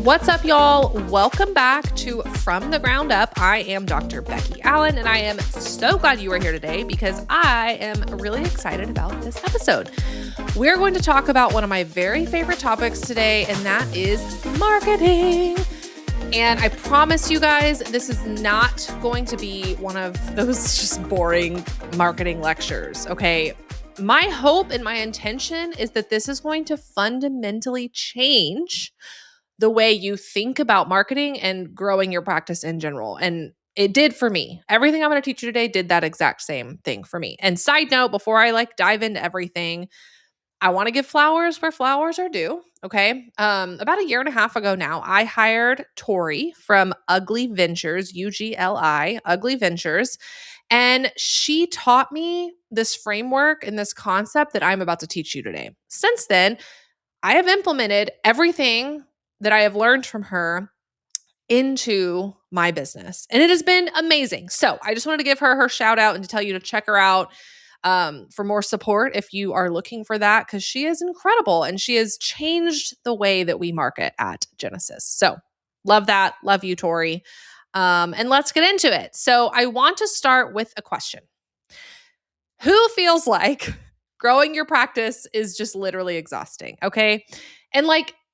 What's up, y'all? Welcome back to From the Ground Up. I am Dr. Becky Allen, and I am so glad you are here today because I am really excited about this episode. We're going to talk about one of my very favorite topics today, and that is marketing. And I promise you guys, this is not going to be one of those just boring marketing lectures, okay? My hope and my intention is that this is going to fundamentally change the way you think about marketing and growing your practice in general. And it did for me. Everything I'm going to teach you today did that exact same thing for me. And side note, before I dive into everything, I want to give flowers where flowers are due. Okay. About a year and a half ago now, I hired Tori from Ugly Ventures, UGLI, Ugly Ventures. And she taught me this framework and this concept that I'm about to teach you today. Since then, I have implemented everything that I have learned from her into my business. And it has been amazing. So I just wanted to give her shout out and to tell you to check her out for more support if you are looking for that, because she is incredible and she has changed the way that we market at Genesis. So love that. Love you, Tori. And let's get into it. So I want to start with a question. Who feels like growing your practice is just literally exhausting? Okay. And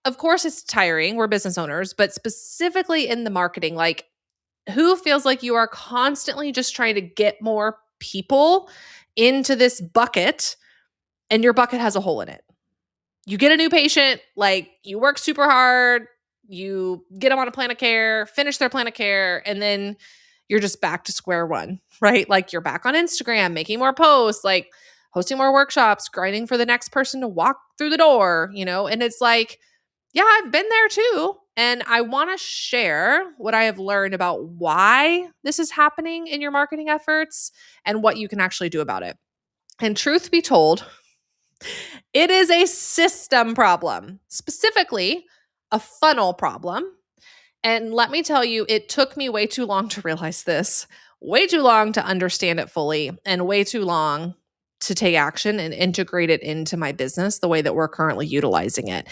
of course it's tiring. We're business owners, but specifically in the marketing, who feels like you are constantly just trying to get more people into this bucket and your bucket has a hole in it? You get a new patient, you work super hard, you get them on a plan of care, finish their plan of care, and then you're just back to square one, right? You're back on Instagram, making more posts, hosting more workshops, grinding for the next person to walk through the door, and it's yeah, I've been there too. And I want to share what I have learned about why this is happening in your marketing efforts and what you can actually do about it. And truth be told, it is a system problem, specifically a funnel problem. And let me tell you, it took me way too long to realize this, way too long to understand it fully, and way too long to take action and integrate it into my business the way that we're currently utilizing it.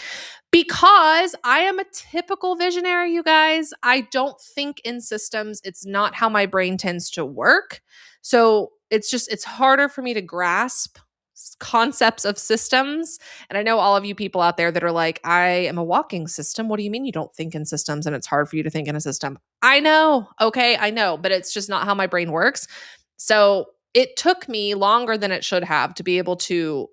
Because I am a typical visionary, you guys. I don't think in systems. It's not how my brain tends to work. So it's harder for me to grasp concepts of systems. And I know all of you people out there that are like, I am a walking system. What do you mean you don't think in systems and it's hard for you to think in a system? I know. Okay, I know, but it's just not how my brain works. So it took me longer than it should have to be able to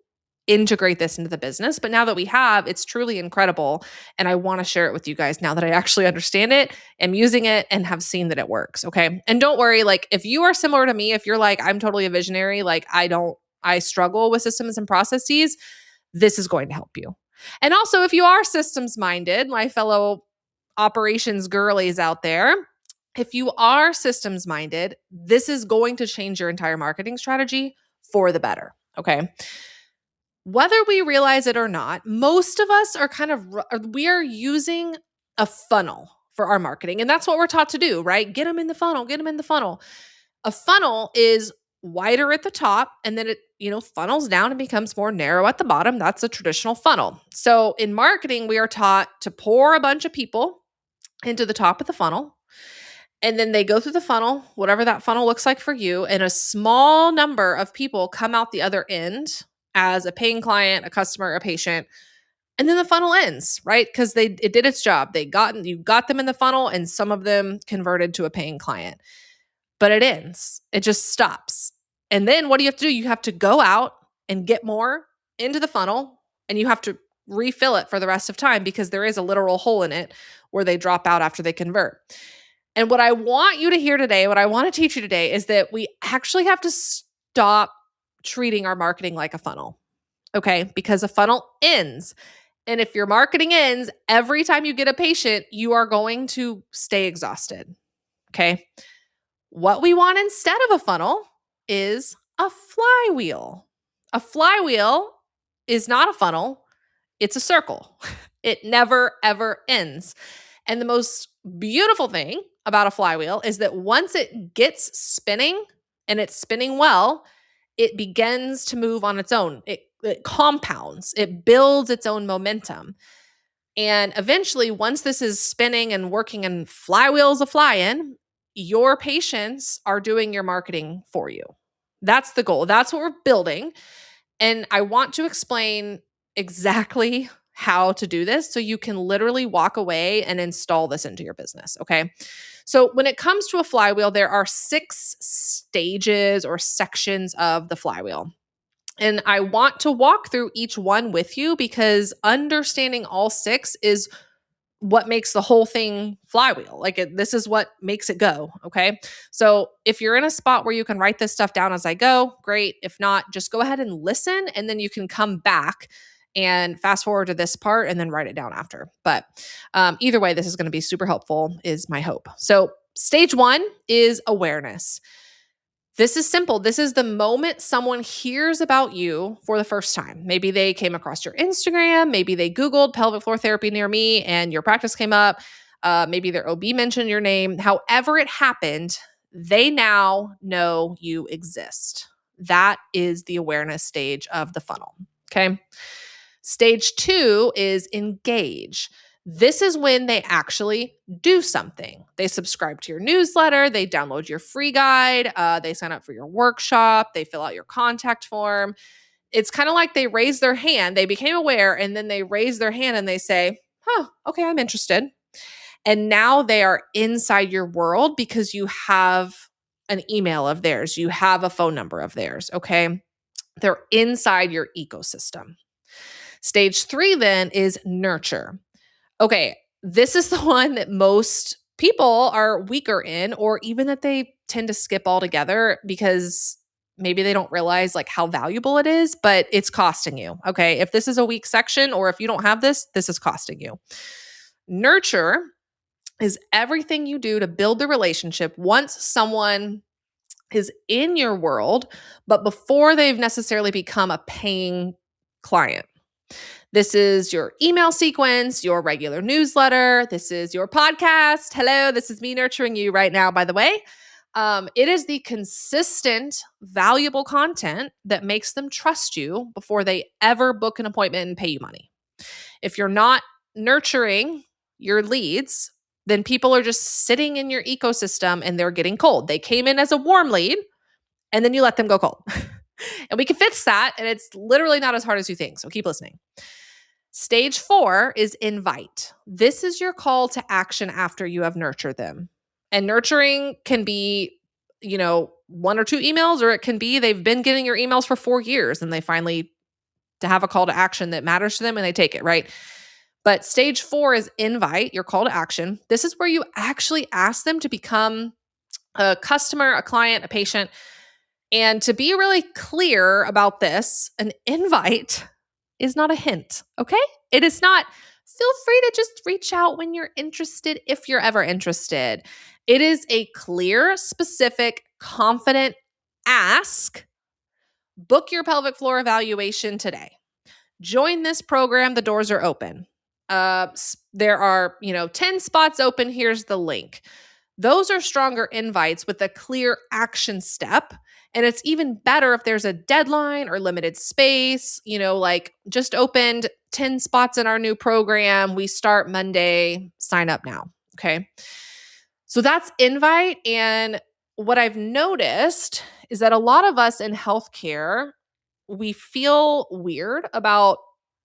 integrate this into the business. But now that we have, it's truly incredible. And I want to share it with you guys now that I actually understand it, am using it, and have seen that it works. Okay. And don't worry, if you are similar to me, if you're I'm totally a visionary, I struggle with systems and processes, this is going to help you. And also, if you are systems minded, my fellow operations girlies out there, if you are systems minded, this is going to change your entire marketing strategy for the better. Okay. Whether we realize it or not, most of us are we are using a funnel for our marketing. And that's what we're taught to do, right? Get them in the funnel, get them in the funnel. A funnel is wider at the top, and then it, funnels down and becomes more narrow at the bottom. That's a traditional funnel. So in marketing, we are taught to pour a bunch of people into the top of the funnel, and then they go through the funnel, whatever that funnel looks like for you, and a small number of people come out the other end as a paying client, a customer, a patient, and then the funnel ends, right? Because it did its job. You got them in the funnel, and some of them converted to a paying client. But it ends. It just stops. And then what do you have to do? You have to go out and get more into the funnel, and you have to refill it for the rest of time because there is a literal hole in it where they drop out after they convert. And what I want you to hear today, what I want to teach you today, is that we actually have to stop treating our marketing like a funnel, okay? Because a funnel ends. And if your marketing ends, every time you get a patient, you are going to stay exhausted, okay? What we want instead of a funnel is a flywheel. A flywheel is not a funnel. It's a circle. It never, ever ends. And the most beautiful thing about a flywheel is that once it gets spinning and it's spinning well, it begins to move on its own. It compounds. It builds its own momentum. And eventually, once this is spinning and working and flywheels a flying, your patients are doing your marketing for you. That's the goal. That's what we're building. And I want to explain exactly how to do this so you can literally walk away and install this into your business. Okay. So, when it comes to a flywheel, there are 6 stages or sections of the flywheel. And I want to walk through each one with you because understanding all 6 is what makes the whole thing flywheel. This is what makes it go. Okay. So if you're in a spot where you can write this stuff down as I go, great. If not, just go ahead and listen, and then you can come back and fast forward to this part and then write it down after. But either way, this is going to be super helpful, is my hope. So stage 1 is awareness. This is simple. This is the moment someone hears about you for the first time. Maybe they came across your Instagram. Maybe they Googled pelvic floor therapy near me and your practice came up. Maybe their OB mentioned your name. However it happened, they now know you exist. That is the awareness stage of the funnel. Okay. Stage 2 is engage. This is when they actually do something. They subscribe to your newsletter, they download your free guide, they sign up for your workshop, they fill out your contact form. It's kind of like they raise their hand, they became aware, and then they raise their hand and they say, okay, I'm interested. And now they are inside your world because you have an email of theirs, you have a phone number of theirs, okay? They're inside your ecosystem. Stage 3 then is nurture. Okay, this is the one that most people are weaker in, or even that they tend to skip altogether because maybe they don't realize how valuable it is, but it's costing you. Okay, if this is a weak section or if you don't have this, this is costing you. Nurture is everything you do to build the relationship once someone is in your world, but before they've necessarily become a paying client. This is your email sequence, your regular newsletter. This is your podcast. Hello, this is me nurturing you right now, by the way. It is the consistent, valuable content that makes them trust you before they ever book an appointment and pay you money. If you're not nurturing your leads, then people are just sitting in your ecosystem and they're getting cold. They came in as a warm lead and then you let them go cold. And we can fix that. And it's literally not as hard as you think. So keep listening. Stage 4 is invite. This is your call to action after you have nurtured them. And nurturing can be, 1 or 2 emails, or it can be they've been getting your emails for 4 years and they finally to have a call to action that matters to them and they take it, right? But stage 4 is invite, your call to action. This is where you actually ask them to become a customer, a client, a patient. And to be really clear about this, an invite is not a hint, okay? It is not, feel free to just reach out when you're interested, if you're ever interested. It is a clear, specific, confident ask. Book your pelvic floor evaluation today. Join this program. The doors are open. There are, 10 spots open. Here's the link. Those are stronger invites with a clear action step. And it's even better if there's a deadline or limited space, just opened 10 spots in our new program. We start Monday, sign up now. Okay. So that's invite. And what I've noticed is that a lot of us in healthcare, we feel weird about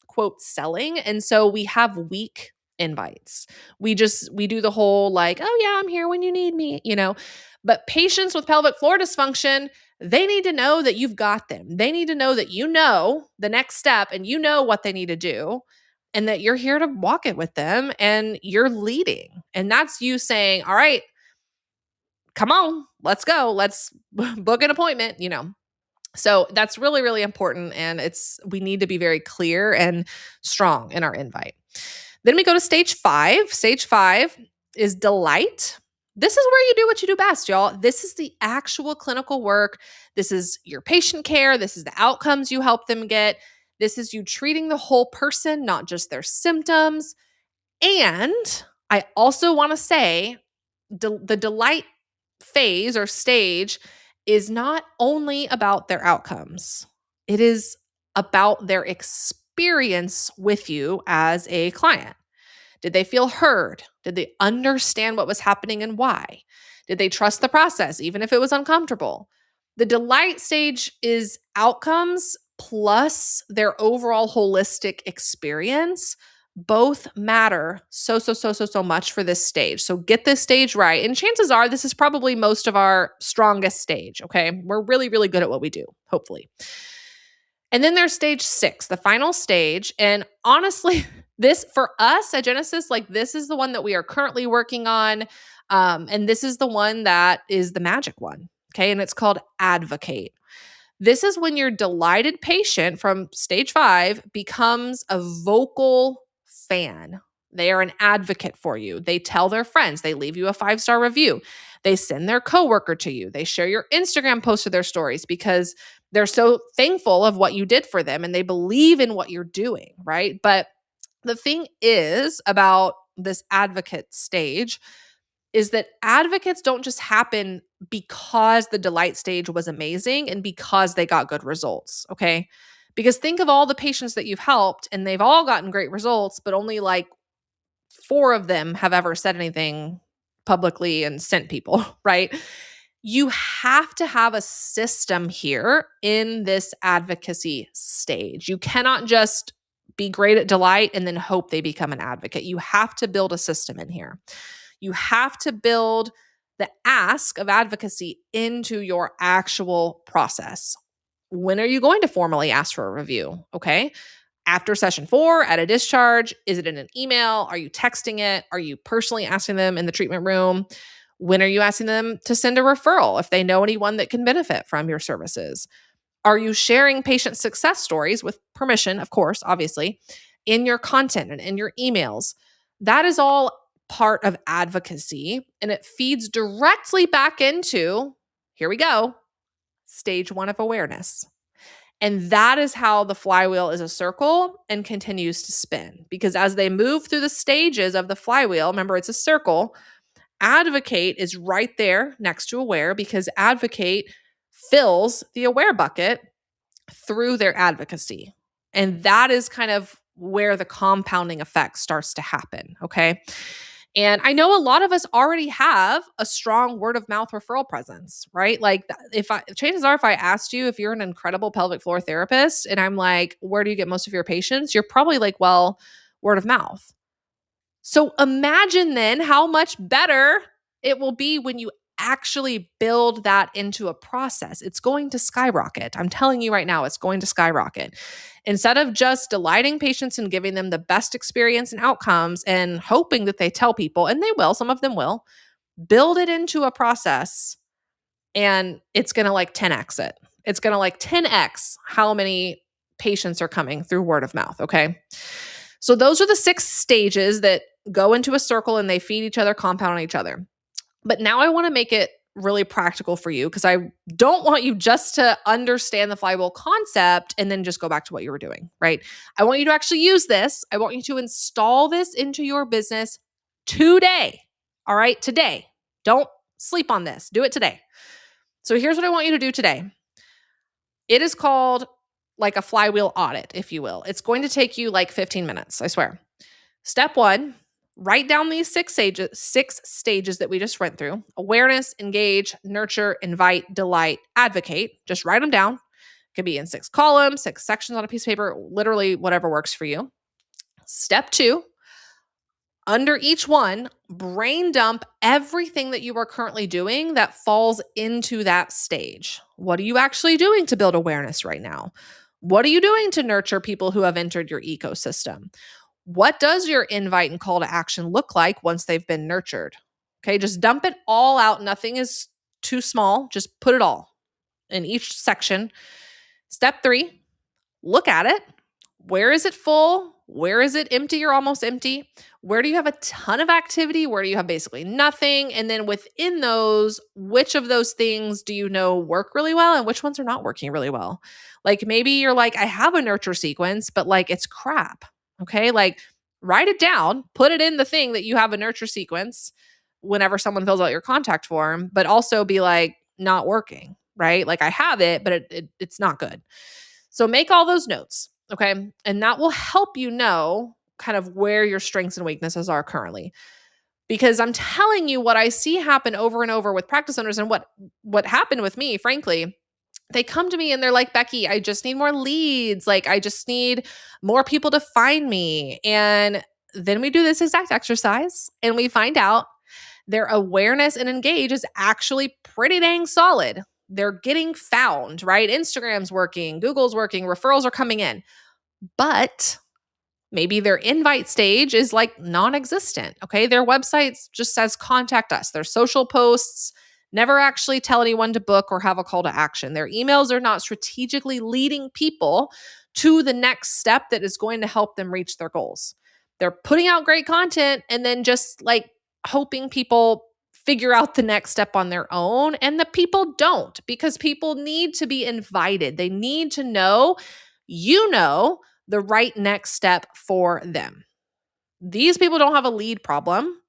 quote selling. And so we have weak invites. We do the whole oh yeah, I'm here when you need me, But patients with pelvic floor dysfunction, they need to know that you've got them. They need to know that you know the next step and you know what they need to do and that you're here to walk it with them and you're leading. And that's you saying, all right, come on, let's go. Let's book an appointment, So that's really, really important. And we need to be very clear and strong in our invite. Then we go to stage 5. Stage 5 is delight. This is where you do what you do best, y'all. This is the actual clinical work. This is your patient care. This is the outcomes you help them get. This is you treating the whole person, not just their symptoms. And I also want to say the delight phase or stage is not only about their outcomes. It is about their experience with you as a client. Did they feel heard? Did they understand what was happening and why? Did they trust the process, even if it was uncomfortable? The delight stage is outcomes plus their overall holistic experience. Both matter so much for this stage. So get this stage right. And chances are this is probably most of our strongest stage. Okay. We're really, really good at what we do, hopefully. And then there's stage 6, the final stage. And honestly, this for us at Genesis, like this is the one that we are currently working on. And this is the one that is the magic one. Okay. And it's called advocate. This is when your delighted patient from stage 5 becomes a vocal fan. They are an advocate for you. They tell their friends, they leave you a 5-star review. They send their coworker to you. They share your Instagram post to their stories because they're so thankful of what you did for them and they believe in what you're doing, right? But the thing is about this advocate stage is that advocates don't just happen because the delight stage was amazing and because they got good results, okay? Because think of all the patients that you've helped and they've all gotten great results, but only like 4 of them have ever said anything publicly and sent people, right? You have to have a system here in this advocacy stage. You cannot just be great at delight and then hope they become an advocate. You have to build a system in here. You have to build the ask of advocacy into your actual process. When are you going to formally ask for a review? Okay. After session 4, at a discharge, is it in an email? Are you texting it? Are you personally asking them in the treatment room? When are you asking them to send a referral if they know anyone that can benefit from your services? Are you sharing patient success stories with permission, of course, obviously, in your content and in your emails? That is all part of advocacy, and it feeds directly back into, here we go, stage 1 of awareness. And that is how the flywheel is a circle and continues to spin. Because as they move through the stages of the flywheel, remember it's a circle, advocate is right there next to aware because advocate fills the aware bucket through their advocacy. And that is kind of where the compounding effect starts to happen. Okay. And I know a lot of us already have a strong word of mouth referral presence, right? Like chances are, if I asked you if you're an incredible pelvic floor therapist and I'm like, where do you get most of your patients? You're probably like, well, word of mouth. So imagine then how much better it will be when you actually build that into a process. It's going to skyrocket. I'm telling you right now, it's going to skyrocket. Instead of just delighting patients and giving them the best experience and outcomes and hoping that they tell people, and they will, some of them will, build it into a process and it's going to like 10x it. It's going to like 10x how many patients are coming through word of mouth, okay? So those are the 6 stages that go into a circle and they feed each other, compound on each other. But now I want to make it really practical for you because I don't want you just to understand the flywheel concept and then just go back to what you were doing, right? I want you to actually use this. I want you to install this into your business today. All right, today. Don't sleep on this. Do it today. So here's what I want you to do today. It is called like a flywheel audit, if you will. It's going to take you like 15 minutes, I swear. Step 1, write down these 6 stages that we just went through: awareness, engage, nurture, invite, delight, advocate. Just write them down. It could be in 6 columns, 6 sections on a piece of paper, literally whatever works for you. Step 2, under each one, brain dump everything that you are currently doing that falls into that stage. What are you actually doing to build awareness right now? What are you doing to nurture people who have entered your ecosystem? What does your invite and call to action look like once they've been nurtured? Okay, just dump it all out. Nothing is too small. Just put it all in each section. Step 3, look at it. Where is it full? Where is it empty or almost empty? Where do you have a ton of activity? Where do you have basically nothing? And then within those, which of those things do you know work really well and which ones are not working really well? Like maybe you're like, I have a nurture sequence, but like it's crap. Okay. Like write it down, put it in the thing that you have a nurture sequence whenever someone fills out your contact form, but also be like, not working, right? Like I have it, but it's not good. So make all those notes. Okay. And that will help you know kind of where your strengths and weaknesses are currently. Because I'm telling you what I see happen over and over with practice owners, and what happened with me, frankly. They come to me and they're like, Becky, I just need more leads. Like, I just need more people to find me. And then we do this exact exercise and we find out their awareness and engage is actually pretty dang solid. They're getting found, right? Instagram's working, Google's working, referrals are coming in. But maybe their invite stage is like non-existent. Okay. Their website just says contact us. Their social posts never actually tell anyone to book or have a call to action. Their emails are not strategically leading people to the next step that is going to help them reach their goals. They're putting out great content and then just like hoping people figure out the next step on their own. And the people don't, because people need to be invited. They need to know, the right next step for them. These people don't have a lead problem.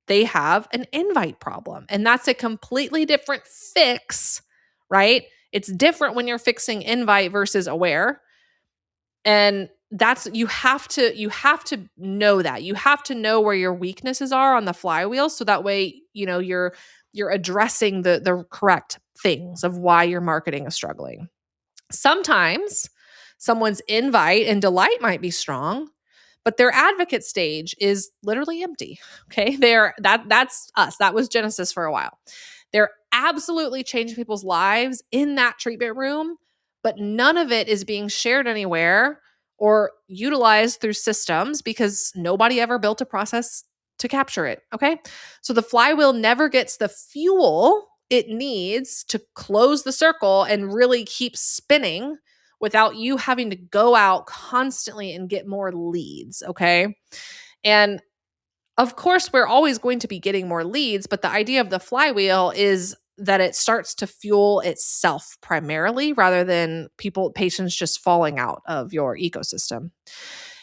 They have an invite problem. And that's a completely different fix, right? It's different when you're fixing invite versus aware. And that's, you have to know that. You have to know where your weaknesses are on the flywheel. So that way, you're addressing the correct things of why your marketing is struggling. Sometimes someone's invite and delight might be strong, but their advocate stage is literally empty. Okay. That's us. That was Genesis for a while. They're absolutely changing people's lives in that treatment room, but none of it is being shared anywhere or utilized through systems because nobody ever built a process to capture it. Okay. So the flywheel never gets the fuel it needs to close the circle and really keep spinning without you having to go out constantly and get more leads. Okay. And of course, we're always going to be getting more leads, but the idea of the flywheel is that it starts to fuel itself primarily rather than patients just falling out of your ecosystem.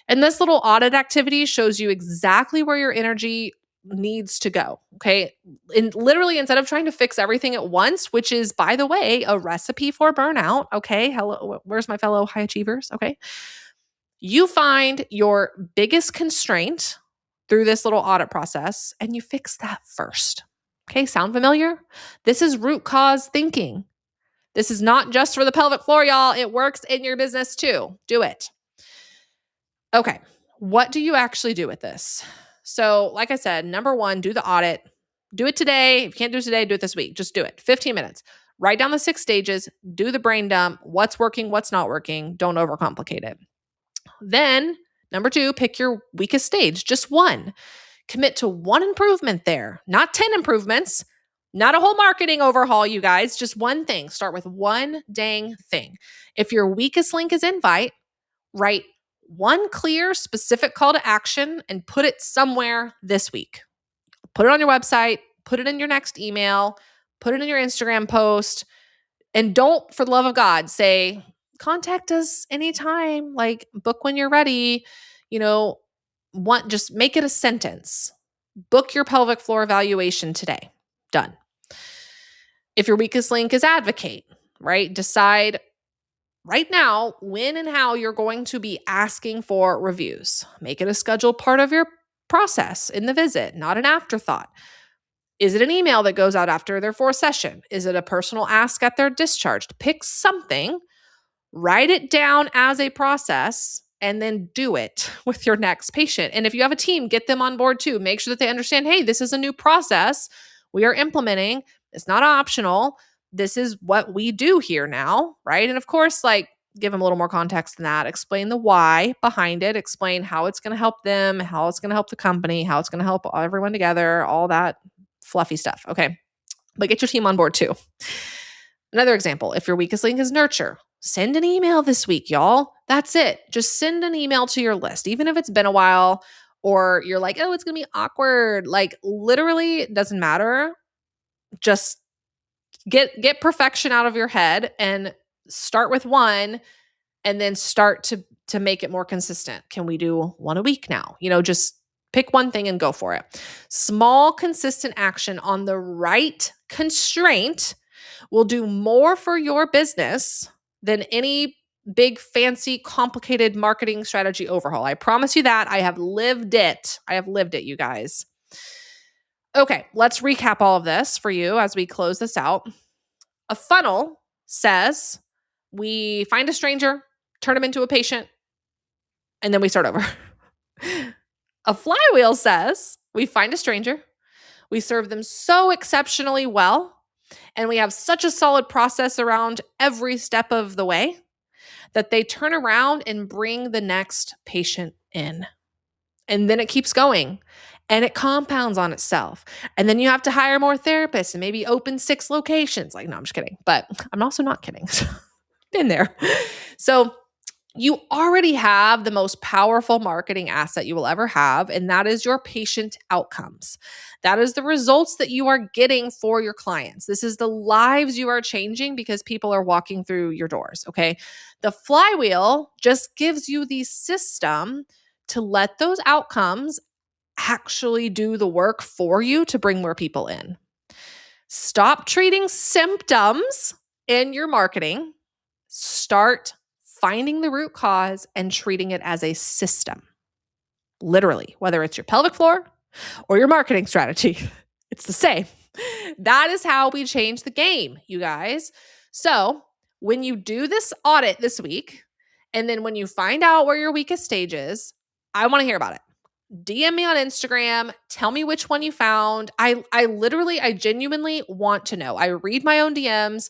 And this little audit activity shows you exactly where your energy needs to go. Okay. And literally, instead of trying to fix everything at once, which is, by the way, a recipe for burnout. Okay. Hello. Where's my fellow high achievers? Okay. You find your biggest constraint through this little audit process and you fix that first. Okay. Sound familiar? This is root cause thinking. This is not just for the pelvic floor, y'all. It works in your business too. Do it. Okay. What do you actually do with this? So, like I said, number one, do the audit. Do it today. If you can't do it today, do it this week. Just do it. 15 minutes. Write down the 6 stages. Do the brain dump. What's working, what's not working. Don't overcomplicate it. Then, number 2, pick your weakest stage. Just one. Commit to one improvement there, not 10 improvements, not a whole marketing overhaul, you guys. Just one thing. Start with one dang thing. If your weakest link is invite, write one clear, specific call to action and put it somewhere this week. Put it on your website, put it in your next email, put it in your Instagram post, and don't, for the love of God, say, contact us anytime, like book when you're ready. Just make it a sentence. Book your pelvic floor evaluation today. Done. If your weakest link is advocate, right? Decide right now when and how you're going to be asking for reviews. Make it a scheduled part of your process in the visit, not an afterthought. Is it an email that goes out after their 4th session? Is it a personal ask at their discharge? Pick something, write it down as a process, and then do it with your next patient. And if you have a team, get them on board too. Make sure that they understand, hey, this is a new process we are implementing. It's not optional. This is what we do here now, right? And of course, give them a little more context than that. Explain the why behind it. Explain how it's going to help them, how it's going to help the company, how it's going to help everyone together, all that fluffy stuff. Okay. But get your team on board too. Another example, if your weakest link is nurture, send an email this week, y'all. That's it. Just send an email to your list, even if it's been a while or you're like, oh, it's going to be awkward. Literally, it doesn't matter. Just get perfection out of your head and start with one and then start to make it more consistent. Can we do one a week now? Just pick one thing and go for it. Small, consistent action on the right constraint will do more for your business than any big, fancy, complicated marketing strategy overhaul. I promise you that. I have lived it. You guys. Okay, let's recap all of this for you as we close this out. A funnel says we find a stranger, turn them into a patient, and then we start over. A flywheel says we find a stranger, we serve them so exceptionally well, and we have such a solid process around every step of the way that they turn around and bring the next patient in. And then it keeps going and it compounds on itself. And then you have to hire more therapists and maybe open 6 locations. Like, no, I'm just kidding. But I'm also not kidding. Been there. So you already have the most powerful marketing asset you will ever have, and that is your patient outcomes. That is the results that you are getting for your clients. This is the lives you are changing because people are walking through your doors, okay? The flywheel just gives you the system to let those outcomes actually do the work for you to bring more people in. Stop treating symptoms in your marketing. Start finding the root cause and treating it as a system. Literally, whether it's your pelvic floor or your marketing strategy, it's the same. That is how we change the game, you guys. So when you do this audit this week, and then when you find out where your weakest stage is, I want to hear about it. DM me on Instagram. Tell me which one you found. I genuinely want to know. I read my own DMs.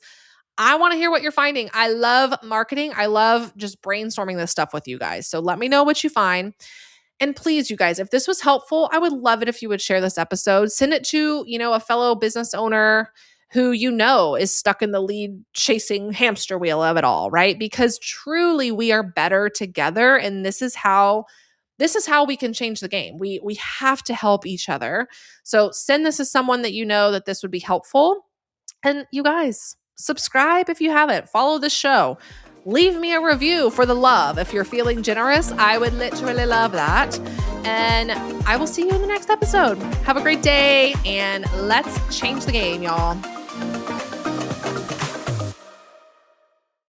I want to hear what you're finding. I love marketing. I love just brainstorming this stuff with you guys. So let me know what you find. And please, you guys, if this was helpful, I would love it if you would share this episode. Send it to, a fellow business owner who is stuck in the lead chasing hamster wheel of it all, right? Because truly we are better together. And this is how we can change the game. We have to help each other. So send this to someone that that this would be helpful. And you guys, subscribe if you haven't. Follow the show. Leave me a review for the love. If you're feeling generous, I would literally love that. And I will see you in the next episode. Have a great day and let's change the game, y'all.